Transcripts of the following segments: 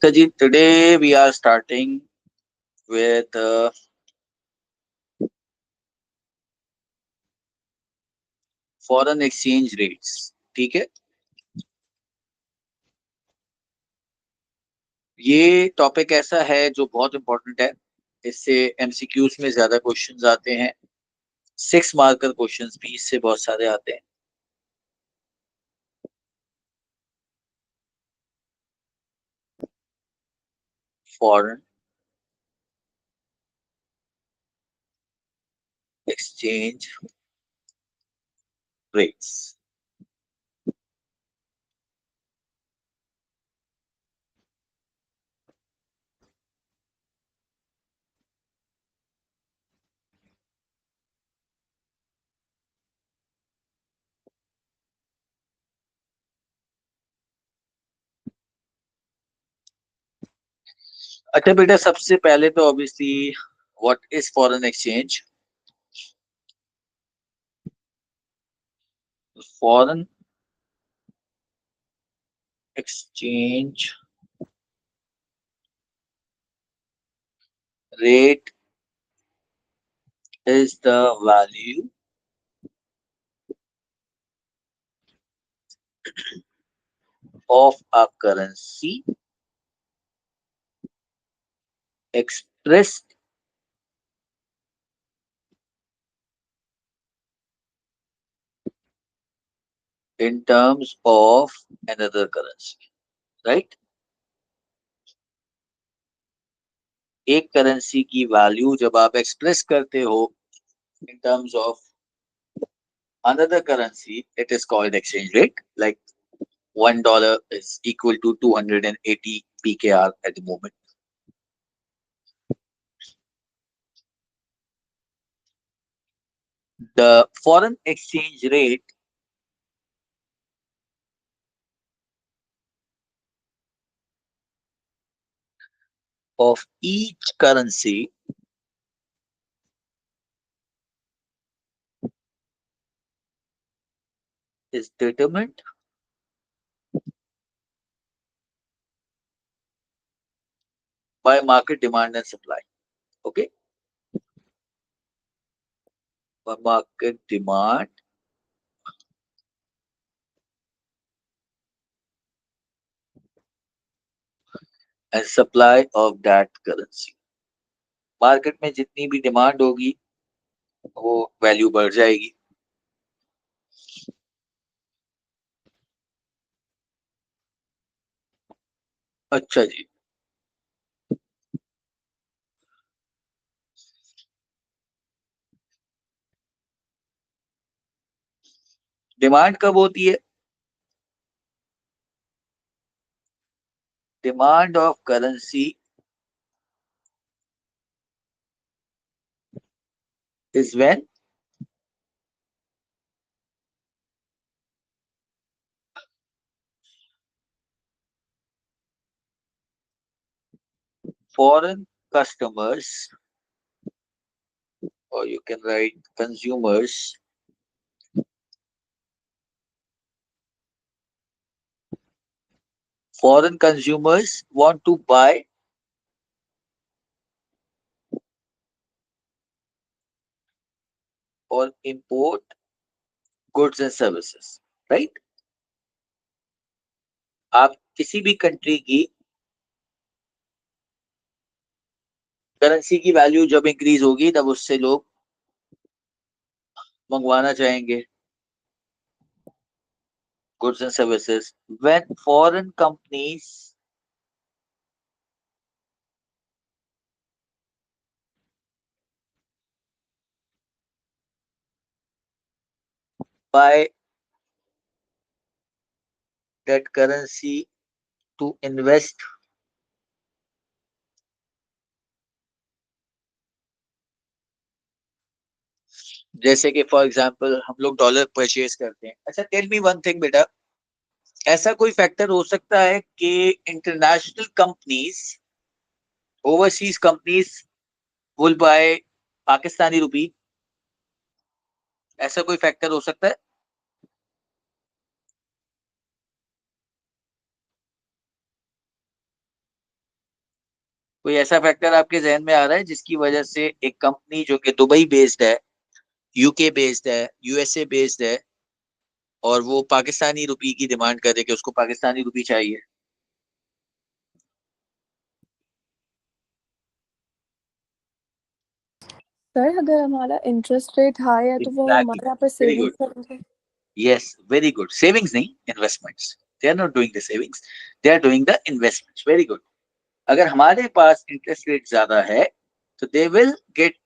Kaji, today we are starting with foreign exchange rates. ठीक है. ये टॉपिक ऐसा है जो बहुत इंपॉर्टेंट है. इससे एमसीक्यूज में ज्यादा क्वेश्चंस आते हैं. 6 मार्कर क्वेश्चंस भी इससे बहुत सारे आते हैं. Foreign exchange rates. अच्छा बेटा, सबसे पहले तो obviously what is foreign exchange. Foreign exchange rate is the value of a currency expressed in terms of another currency. Right. एक करेंसी की वैल्यू जब आप एक्सप्रेस करते हो in terms of another currency, it is called exchange rate. Like $1 is equal to 280 PKR at the moment. The foreign exchange rate of each currency is determined by market demand and supply. Okay. By market demand and supply of that currency. Market में जितनी भी demand होगी वो value बढ़ जाएगी. अच्छा जी. Demand कब होती है? Demand of currency is when foreign customers, or you can write consumers, foreign consumers want to buy or import goods and services. Right. आप किसी भी कंट्री की करेंसी की वैल्यू जब इंक्रीज होगी तब उससे लोग मंगवाना चाहेंगे goods and services. When foreign companies buy that currency to invest जैसे कि फॉर एग्जांपल हम लोग डॉलर परचेज करते हैं. अच्छा, टेल मी वन थिंग बेटा, ऐसा कोई फैक्टर हो सकता है कि international companies, overseas companies will buy Pakistani rupee? ऐसा कोई फैक्टर हो सकता है? कोई ऐसा फैक्टर आपके जहन में आ रहा है जिसकी वजह से एक कंपनी जो कि दुबई बेस्ड है, यूके बेस्ड है, यूएसए बेस्ड है, और वो पाकिस्तानी रुपी की डिमांड करे कि उसको पाकिस्तानी रुपी चाहिए? सर अगर हमारा इंटरेस्ट रेट हाई है तो वो एग्जैक्टली, हमारे यहाँ पे वेरी सेविंग गुड। करेंगे। Yes, very good. सेविंग्स नहीं, investments. They are not doing the savings, they are doing the investments. Very good. अगर हमारे पास इंटरेस्ट रेट ज्यादा है तो they will get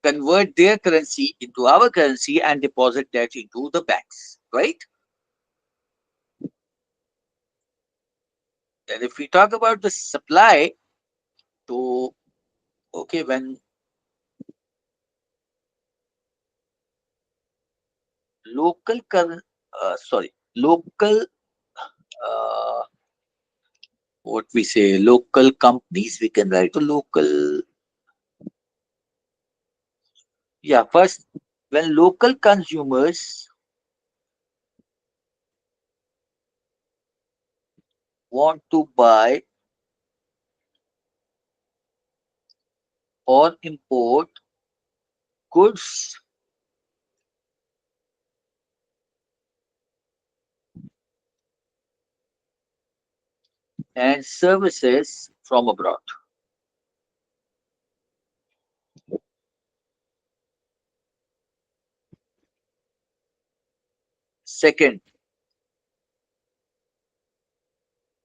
convert their currency into our currency and deposit that into the banks, right? And if we talk about the supply, so okay, when local sorry, local uh, what we say, local companies, we can write to local. Yeah, first, when local consumers want to buy or import goods and services from abroad. Second,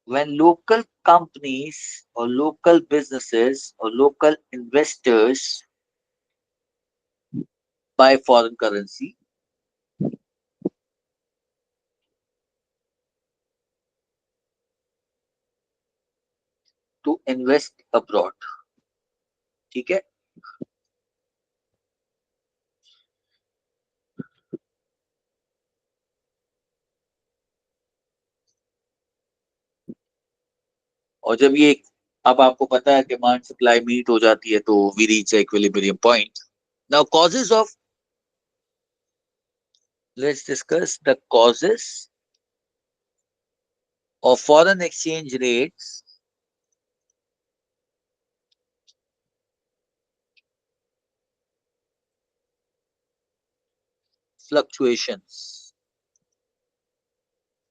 when local companies or local businesses or local investors buy foreign currency to invest abroad, ठीक है? और जब ये, अब आपको पता है demand supply meet हो जाती है तो we reach equilibrium point. Now causes of, let's discuss the causes of foreign exchange rates fluctuations.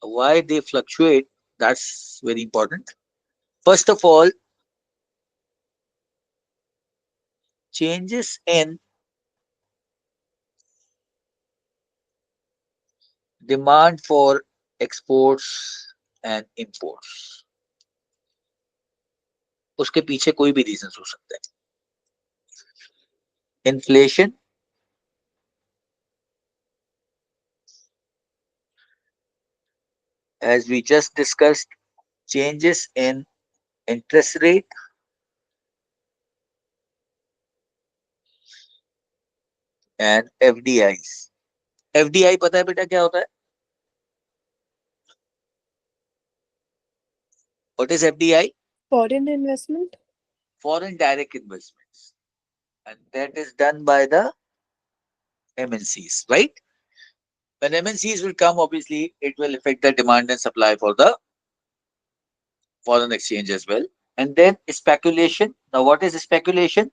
Why they fluctuate, that's very important. First of all, changes in demand for exports and imports. उसके पीछे कोई भी reason हो सकता है. Inflation, as we just discussed, changes in interest rate, and FDIs. FDI पता है बेटा क्या होता है? What is FDI? Foreign investment. Foreign direct investments, and that is done by the MNCs, right? When MNCs will come, obviously it will affect the demand and supply for the foreign exchange as well. And then speculation. Now, what is speculation?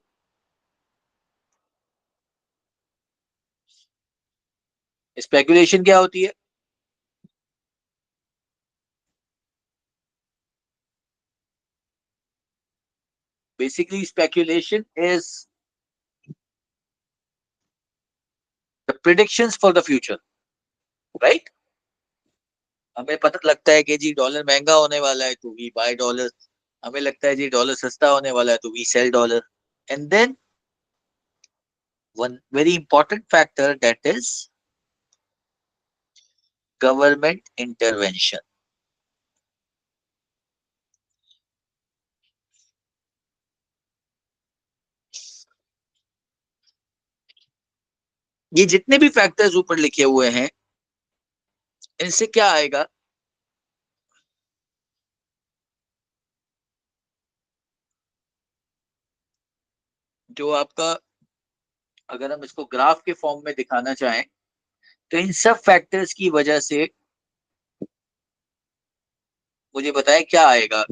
Speculation क्या होती है? Basically, speculation is the predictions for the future, right? हमें पता लगता है कि जी dollar महंगा होने वाला है तो वी बाय डॉलर. हमें लगता है जी डॉलर सस्ता होने वाला है तो we sell dollar. And then one very important factor, that is government intervention. ये जितने भी फैक्टर्स ऊपर लिखे हुए हैं, इनसे क्या आएगा? जो आपका, अगर हम इसको ग्राफ के फॉर्म में दिखाना चाहें, तो इन सब फैक्टर्स की वजह से मुझे बताएं क्या आएगा.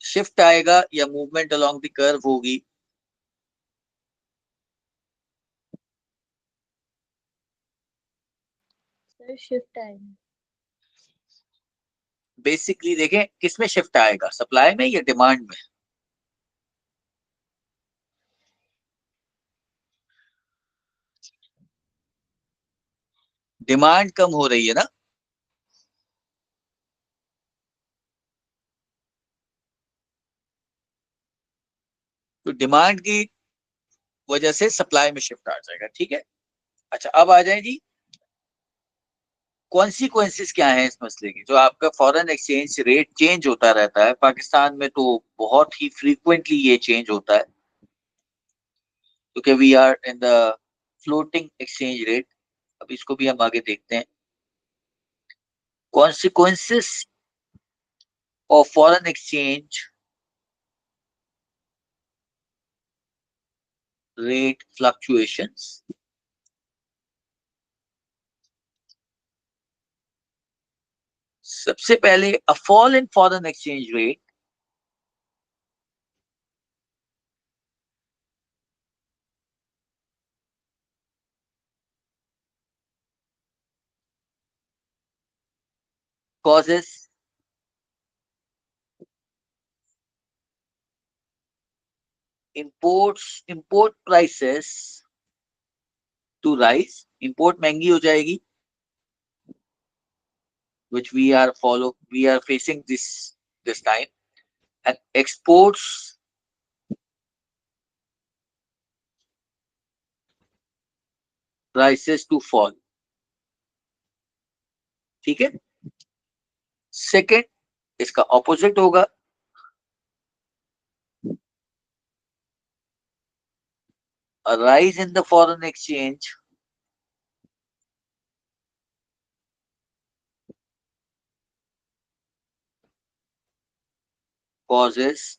शिफ्ट आएगा या मूवमेंट अलोंग द कर्व होगी? सर शिफ्ट आएगा। बेसिकली देखें किसमें शिफ्ट आएगा, सप्लाई में या डिमांड में? डिमांड कम हो रही है ना, तो डिमांड की वजह से सप्लाई में शिफ्ट आ जाएगा, ठीक है। अच्छा अब आ जाए जी, कॉन्सिक्वेंसेस क्या है इस मसले की। जो आपका फॉरेन एक्सचेंज रेट चेंज होता रहता है, पाकिस्तान में तो बहुत ही फ्रीक्वेंटली ये चेंज होता है, क्योंकि we are in the floating exchange rate. अब इसको भी हम आगे देखते हैं। Consequences of foreign exchange rate fluctuations. सबसे पहले a fall in foreign exchange rate causes import prices to rise। import महंगी हो जाएगी, which we are facing this time, and exports prices to fall, ठीक है। सेकंड, इसका ऑपोजिट होगा, a rise in the foreign exchange causes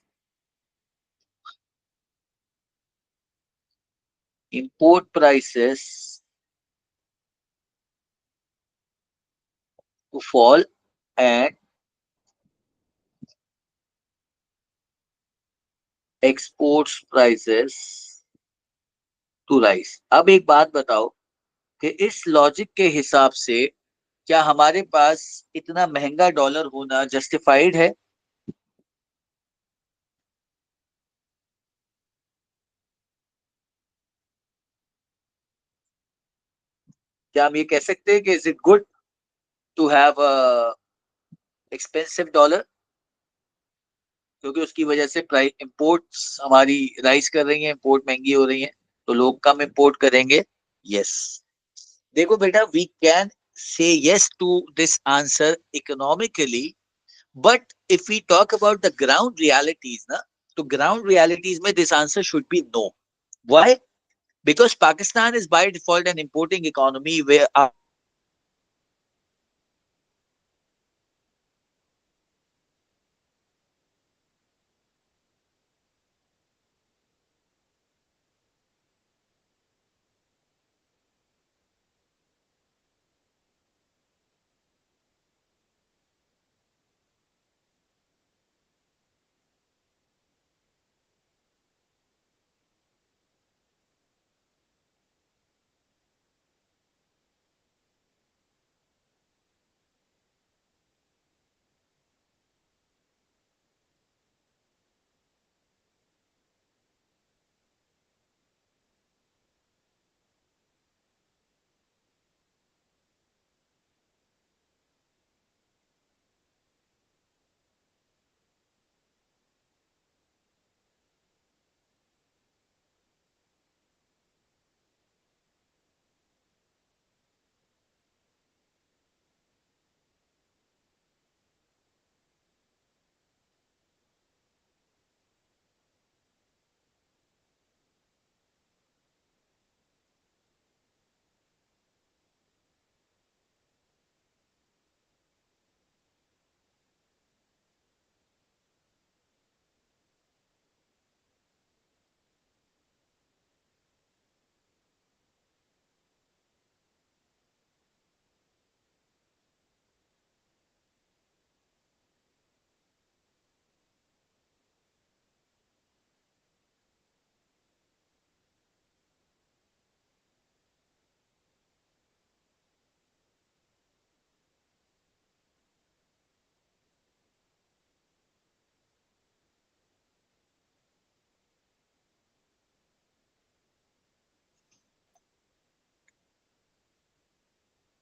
import prices to fall and exports prices to rise। अब एक बात बताओ कि इस लॉजिक के हिसाब से क्या हमारे पास इतना महंगा डॉलर होना जस्टिफाइड है? क्या हम ये कह सकते हैं कि is it good to have expensive dollar, क्योंकि उसकी वजह से प्राइस इंपोर्ट्स हमारी राइज कर रही हैं, इंपोर्ट महंगी हो रही हैं, तो लोग कम इंपोर्ट करेंगे। यस, देखो बेटा, we can say yes to this answer economically, but if we talk about the ground realities ना, तो ग्राउंड रियलिटीज में this answer should be no. Why? Because Pakistan is by default an importing economy where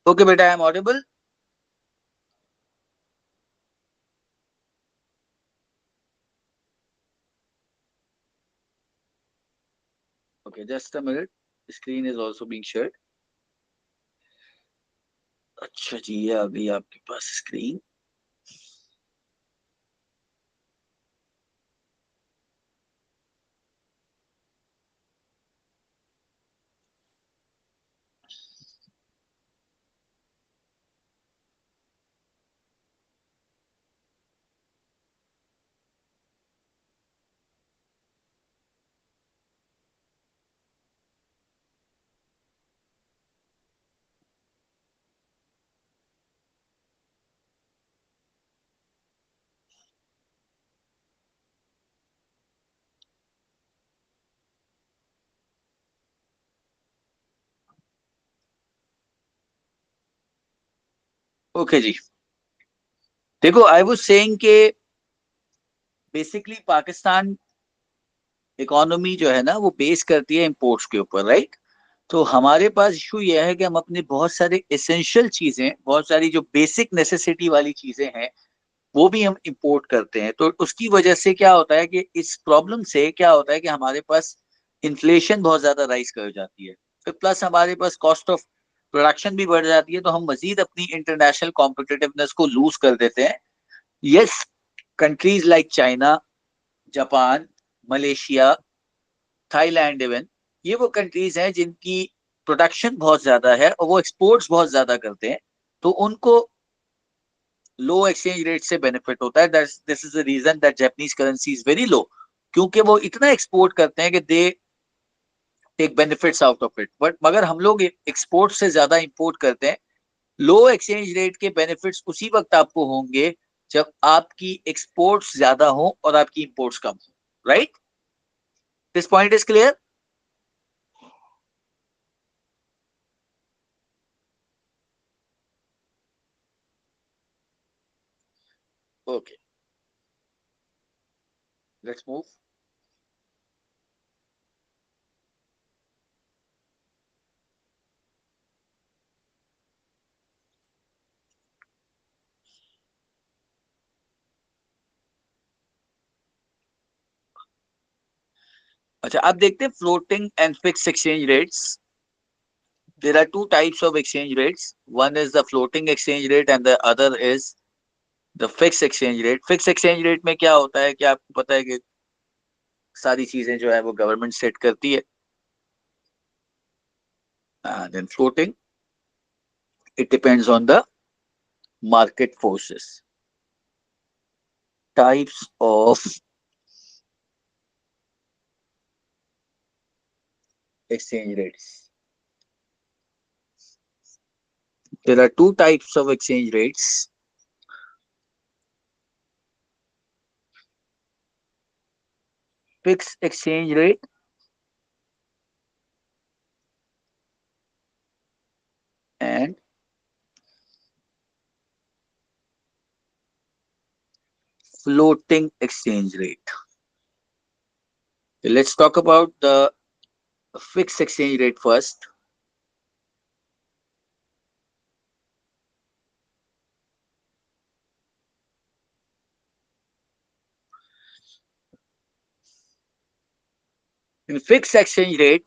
Okay, beta, I am audible. Okay, just a minute. Screen is also being shared. अच्छा जी, ये आ गई आपके पास screen. Okay जी. देखो, I was saying के basically Pakistan economy जो है ना वो बेस करती है इंपोर्ट्स के ऊपर, राइट? तो हमारे पास इशू यह है कि हम अपने बहुत सारे एसेंशियल चीजें, बहुत सारी जो बेसिक नेसेसिटी वाली चीजें हैं, वो भी हम इंपोर्ट करते हैं. तो उसकी वजह से क्या होता है कि इस प्रॉब्लम से क्या होता है कि हमारे पास इन्फ्लेशन बहुत ज्यादा राइज कर जाती है. फिर प्लस हमारे पास कॉस्ट ऑफ प्रोडक्शन भी बढ़ जाती है, तो हम मजीद अपनी इंटरनेशनल कॉम्पिटिटिवनेस को लूज कर देते हैं. Yes, countries like China, Japan, Malaysia, Thailand even, ये वो कंट्रीज हैं जिनकी प्रोडक्शन बहुत ज्यादा है और वो एक्सपोर्ट्स बहुत ज्यादा करते हैं. तो उनको लो एक्सचेंज रेट से बेनिफिट होता है. This is the reason that Japanese currency is very low, क्योंकि वो इतना एक्सपोर्ट करते हैं कि they take benefits out of it. But मगर हम लोग एक्सपोर्ट से ज्यादा इंपोर्ट करते हैं. लो एक्सचेंज रेट के बेनिफिट्स उसी वक्त आपको होंगे जब आपकी एक्सपोर्ट्स ज्यादा हो और आपकी इंपोर्ट्स कम हो, right? This point is clear. Okay, let's move. अच्छा, आप देखते हैं floating and fix exchange rates. There are two types of exchange rates. One is the floating exchange rate and the other is the fixed exchange rate. Fixed exchange rate में क्या होता है कि आपको पता है कि सारी चीजें जो है वो गवर्नमेंट सेट करती है. Then floating, it depends on the market forces. Types of exchange rates. There are two types of exchange rates. Fixed exchange rate and floating exchange rate. Let's talk about the fixed exchange rate first. In fixed exchange rate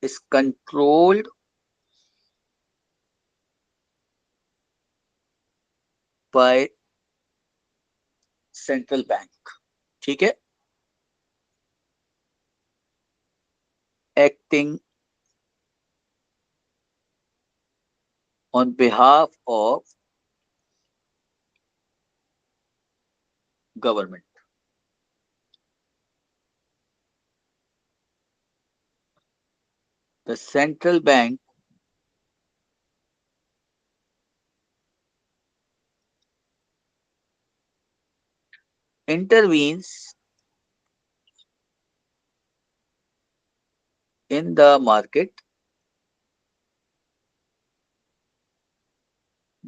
is controlled by central bank. ठीक है, acting on behalf of government. The central bank intervenes in the market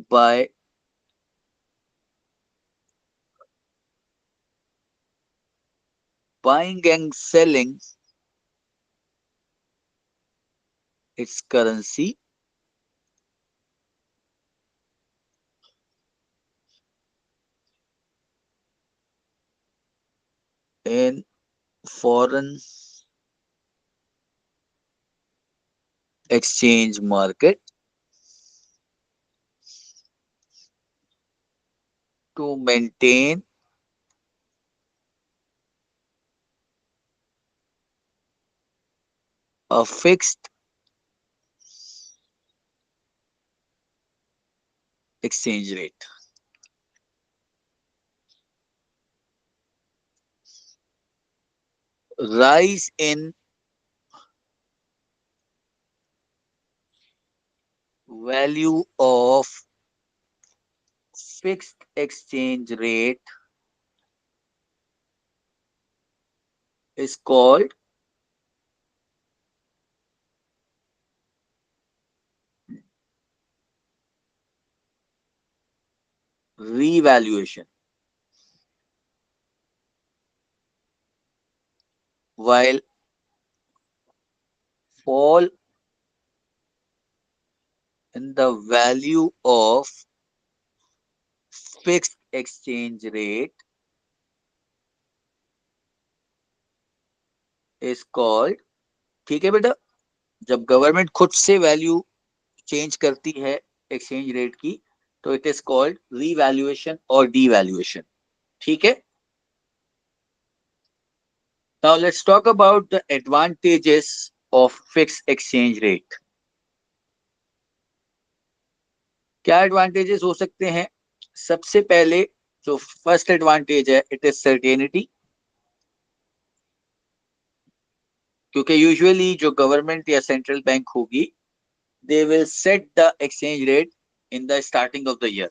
by buying and selling its currency in foreign exchange market to maintain a fixed exchange rate. Rise in value of fixed exchange rate is called revaluation, while fall in the value of fixed exchange rate is called, ठीक है बेटा, जब government खुद से value change करती है exchange rate की तो इट इज कॉल्ड रीवैल्यूएशन और डीवैल्यूएशन. ठीक है. Now let's talk about the advantages of fixed exchange rate. क्या एडवांटेजेस हो सकते हैं? सबसे पहले जो फर्स्ट एडवांटेज है इट इज सर्टेनिटी, क्योंकि यूजुअली जो गवर्नमेंट या सेंट्रल बैंक होगी they will set the exchange rate in the starting of the year,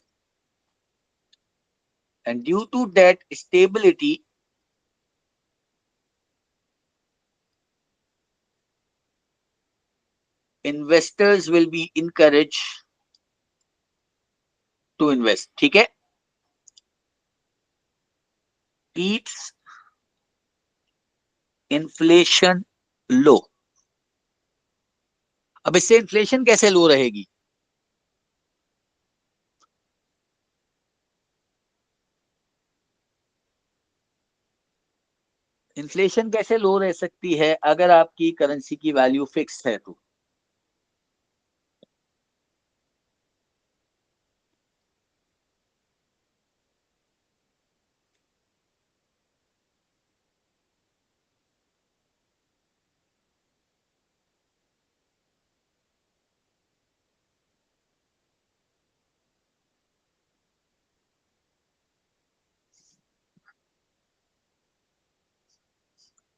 and due to that stability investors will be encouraged to invest. ठीक है. keeps inflation low. अब इससे inflation कैसे लो रहेगी? Inflation कैसे लो रह सकती है अगर आपकी करेंसी की वैल्यू फिक्स है तो?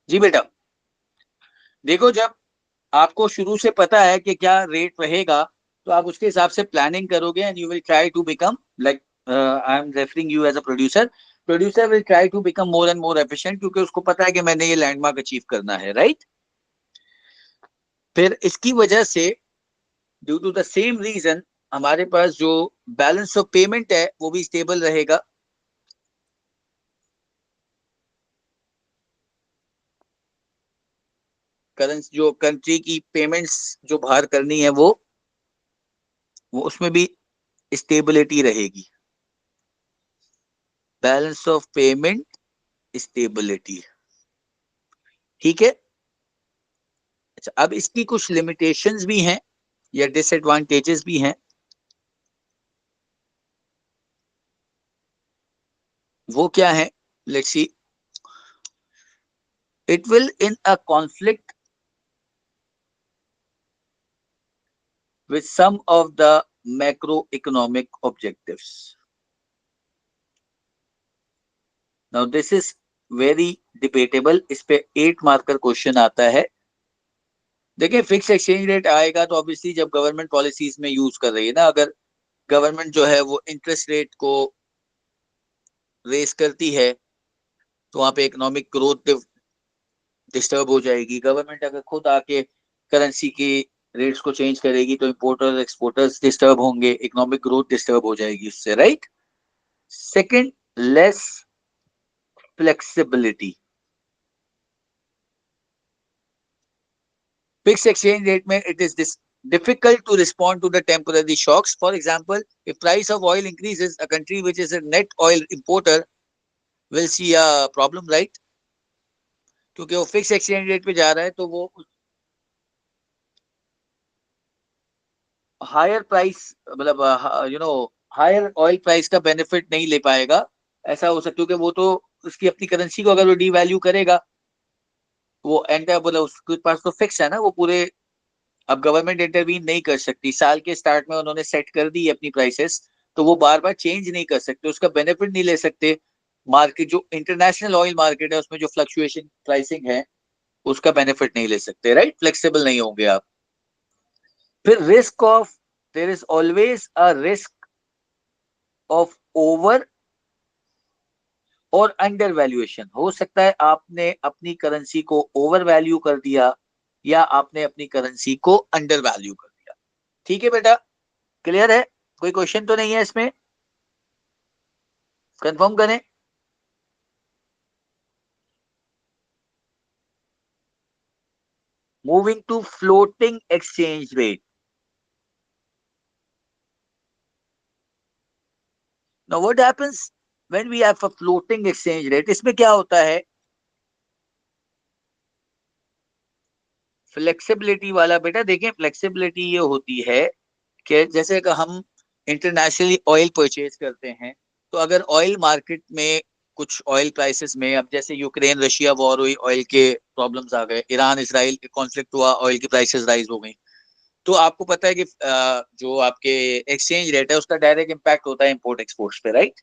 जी बेटा, देखो जब आपको शुरू से पता है कि क्या रेट रहेगा तो आप उसके हिसाब से प्लानिंग करोगे and you will try to become like, I am referring you as a producer will try to become more and more efficient, क्योंकि उसको पता है कि मैंने ये लैंडमार्क अचीव करना है, राइट? फिर इसकी वजह से due to the same reason हमारे पास जो बैलेंस ऑफ पेमेंट है वो भी स्टेबल रहेगा. करेंसी जो कंट्री की पेमेंट्स जो बाहर करनी है वो उसमें भी स्टेबिलिटी रहेगी. Balance of payment stability. ठीक है. अच्छा, अब इसकी कुछ लिमिटेशंस भी हैं या डिसएडवांटेजेस भी हैं. वो क्या है? Let's see. It will in a conflict with some of the macroeconomic objectives. Now this is very debatable. इस पे 8 मार्कर क्वेश्चन आता है. देखिए, फिक्स एक्सचेंज रेट आएगा तो ऑब्वियसली जब गवर्नमेंट पॉलिसीज में यूज कर रही है ना, अगर गवर्नमेंट जो है वो इंटरेस्ट रेट को रेस करती है तो वहां पे इकोनॉमिक ग्रोथ डिस्टर्ब हो जाएगी. गवर्नमेंट अगर खुद आके करेंसी की रेट्स को चेंज करेगी तो इंपोर्टर्स एक्सपोर्टर्स डिस्टर्ब होंगे, इकोनॉमिक ग्रोथ डिस्टर्ब हो जाएगी उससे, right? Second, less flexibility. Fixed exchange rate में it is this difficult to respond to the temporary shocks. For example, if price of oil increases, a country which is a net oil importer will see a problem, right? क्योंकि वो fix exchange rate पे जा रहा है तो वो higher price मतलब higher oil price का बेनिफिट नहीं ले पाएगा। ऐसा हो सकता है क्योंकि वो तो उसकी अपनी करेंसी को अगर वो डीवैल्यू करेगा वो एंटर मतलब उसके पास तो फिक्स है ना वो पूरे। अब गवर्नमेंट इंटरवीन नहीं कर सकती, साल के स्टार्ट में उन्होंने सेट कर दी अपनी प्राइसेस, तो वो बार बार चेंज नहीं कर सकते, उसका बेनिफिट नहीं ले सकते। मार्केट जो इंटरनेशनल ऑयल मार्केट है उसमें जो फ्लक्चुएशन प्राइसिंग है उसका बेनिफिट नहीं ले सकते, राइट? फ्लेक्सिबल नहीं होंगे आप। फिर risk of, there is always a risk of over और अंडर वैल्यूएशन। हो सकता है आपने अपनी करेंसी को ओवर वैल्यू कर दिया या आपने अपनी करेंसी को अंडर वैल्यू कर दिया। ठीक है बेटा, क्लियर है? कोई क्वेश्चन तो नहीं है इसमें? कंफर्म करें। Moving to floating exchange rate. Now what happens when we have a floating exchange rate? इसमें क्या होता है, फ्लेक्सिबिलिटी वाला बेटा। देखें, फ्लेक्सिबिलिटी ये होती है कि जैसे कि हम इंटरनेशनली ऑयल परचेज करते हैं, तो अगर ऑयल मार्केट में कुछ ऑयल प्राइसेस में, अब जैसे यूक्रेन रशिया वॉर हुई, ऑयल के प्रॉब्लम्स आ गए, ईरान इसराइल कॉन्फ्लिक्ट हुआ, ऑयल की प्राइसेस राइज हो गई, तो आपको पता है कि जो आपके एक्सचेंज रेट है उसका डायरेक्ट इम्पैक्ट होता है इंपोर्ट एक्सपोर्ट्स पे, राइट?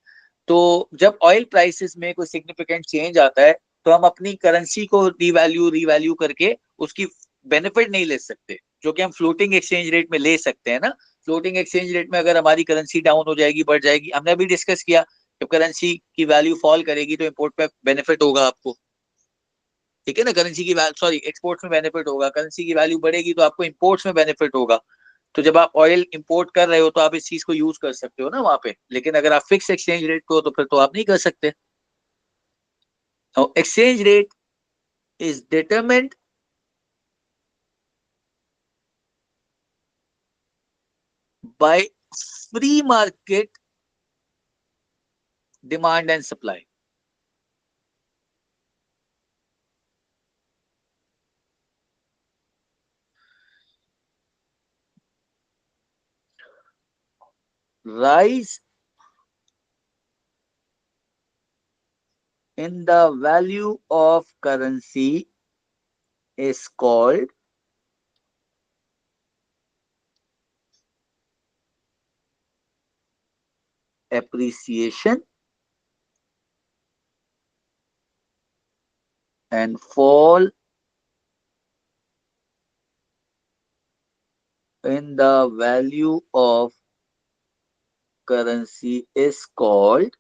तो जब ऑयल प्राइसेस में कोई सिग्निफिकेंट चेंज आता है तो हम अपनी करेंसी को डिवैल्यू रिवैल्यू करके उसकी बेनिफिट नहीं ले सकते, जो कि हम फ्लोटिंग एक्सचेंज रेट में ले सकते हैं ना। फ्लोटिंग एक्सचेंज रेट में अगर हमारी करेंसी डाउन हो जाएगी, बढ़ जाएगी, हमने अभी डिस्कस किया, जब करेंसी की वैल्यू फॉल करेगी तो इंपोर्ट पे बेनिफिट होगा आपको, ठीक है ना? करेंसी की वैल्यू, सॉरी, एक्सपोर्ट्स में बेनिफिट होगा, करेंसी की वैल्यू बढ़ेगी तो आपको इंपोर्ट्स में बेनिफिट होगा। तो जब आप ऑयल इंपोर्ट कर रहे हो तो आप इस चीज को यूज कर सकते हो ना वहां पे, लेकिन अगर आप फिक्स एक्सचेंज रेट को हो तो फिर तो आप नहीं कर सकते। Exchange rate is determined by free market demand and supply. rise in the value of currency is called appreciation, and fall in the value of currency is called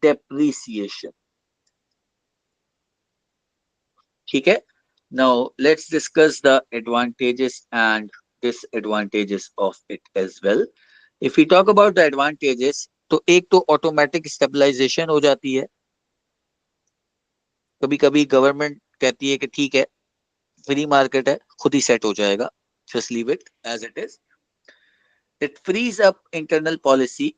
depreciation. ठीक है? Now let's discuss the advantages and disadvantages of it as well. If we talk about the advantages, तो एक तो automatic stabilization हो जाती है। कभी कभी गवर्नमेंट कहती है कि ठीक है, फ्री मार्केट है, खुद ही सेट हो जाएगा, just leave it as it is. It freeze up internal policy.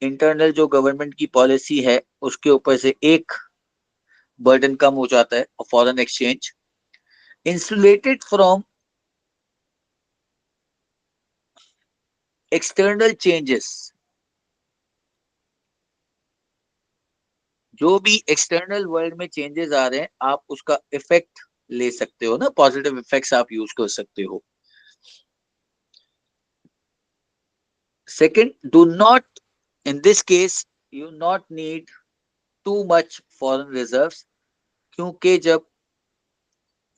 Internal जो गवर्नमेंट की पॉलिसी है उसके ऊपर से एक बर्डन कम हो जाता है। Foreign exchange insulated from external changes. जो भी एक्सटर्नल वर्ल्ड में चेंजेस आ रहे हैं आप उसका इफेक्ट ले सकते हो ना, पॉजिटिव इफेक्ट्स आप यूज कर सकते हो। Second, do not, in this case you not need too much foreign reserves, क्योंकि जब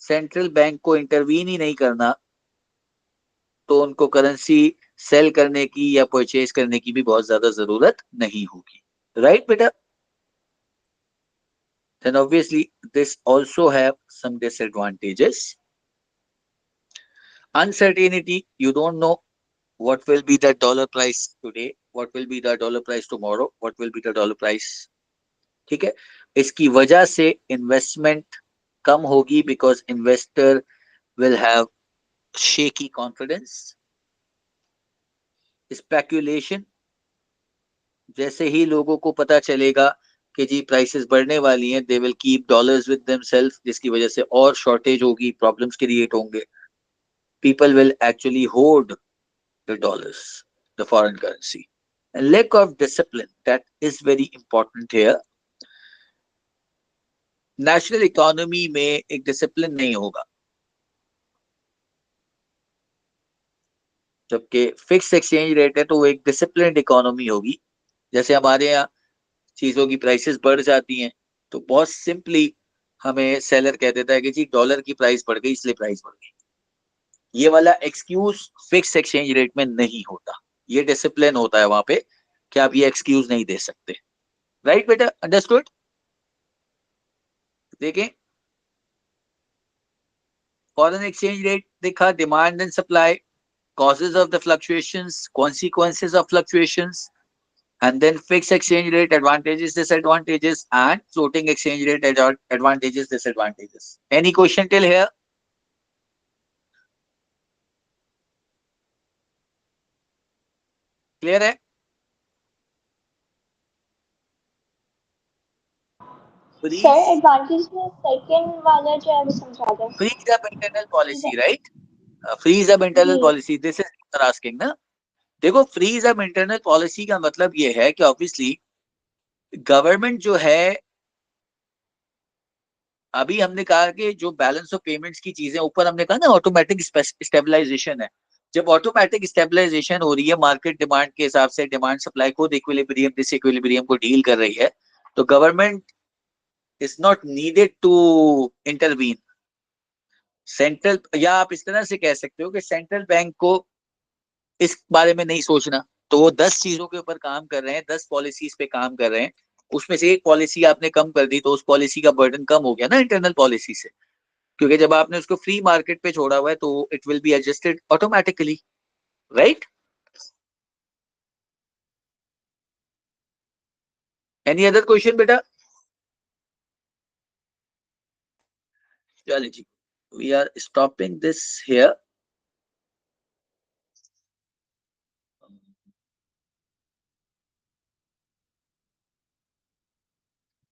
सेंट्रल बैंक को इंटरवीन ही नहीं करना तो उनको करेंसी सेल करने की या परचेज करने की भी बहुत ज्यादा जरूरत नहीं होगी, राइट बेटा? then obviously this also have some disadvantages. Uncertainty, you don't know what will be the dollar price today, what will be the dollar price tomorrow, what will be the dollar price, ठीक है? इसकी वजह से investment कम होगी because investor will have shaky confidence. Speculation, जैसे ही लोगों को पता चलेगा कि जी प्राइसेस बढ़ने वाली हैं, they will keep dollars with themselves, जिसकी वजह से और शॉर्टेज होगी, प्रॉब्लम्स क्रिएट होंगे। People will actually hoard the dollars, the foreign currency. Lack of discipline, that is very important here. National economy में एक डिसिप्लिन नहीं होगा, जबकि फिक्स एक्सचेंज रेट है तो वो एक डिसिप्लिन्ड इकोनॉमी होगी। जैसे हमारे यहाँ चीजों की प्राइसेस बढ़ जाती हैं तो बहुत सिंपली हमें सेलर कह देता है कि जी डॉलर की प्राइस बढ़ गई इसलिए प्राइस बढ़ गई। ये वाला एक्सक्यूज फिक्स एक्सचेंज रेट में नहीं होता, ये डिसिप्लिन होता है वहां पे कि आप ये एक्सक्यूज नहीं दे सकते। राइट बेटा, अंडरस्टूड? देखें, फॉरेन एक्सचेंज रेट देखा, demand and supply, causes of the fluctuations, consequences of fluctuations, and then fixed exchange rate advantages, disadvantages, and floating exchange rate advantages, disadvantages. Any question till here? Clear है? Sir Freeze, advantage में second वाला जो है वो समझा दें। freeze up internal policy, right? Freeze up internal ji policy. This is what you're asking, ना? देखो, freeze up internal policy का मतलब ये है कि obviously गवर्नमेंट जो है, अभी हमने कहा कि जो बैलेंस ऑफ पेमेंट्स की चीजें ऊपर हमने कहा ना ऑटोमेटिक स्टेबलाइजेशन है। जब ऑटोमेटिक स्टेबलाइजेशन हो रही है मार्केट डिमांड के हिसाब से, डिमांड सप्लाई खुद इक्विलिब्रियम डिसइक्विलिब्रियम को डील कर रही है, तो government is not needed to intervene. Central, या आप इस तरह से कह सकते हो कि सेंट्रल बैंक को इस बारे में नहीं सोचना, तो वो 10 चीजों के ऊपर काम कर रहे हैं, 10 पॉलिसीज पे काम कर रहे हैं, उसमें से एक पॉलिसी आपने कम कर दी तो उस पॉलिसी का बर्डन कम हो गया ना इंटरनल पॉलिसी से, क्योंकि जब आपने उसको फ्री मार्केट पे छोड़ा हुआ है तो it will be adjusted automatically. Right? Any other question बेटा? चलिए जी, we are stopping this here.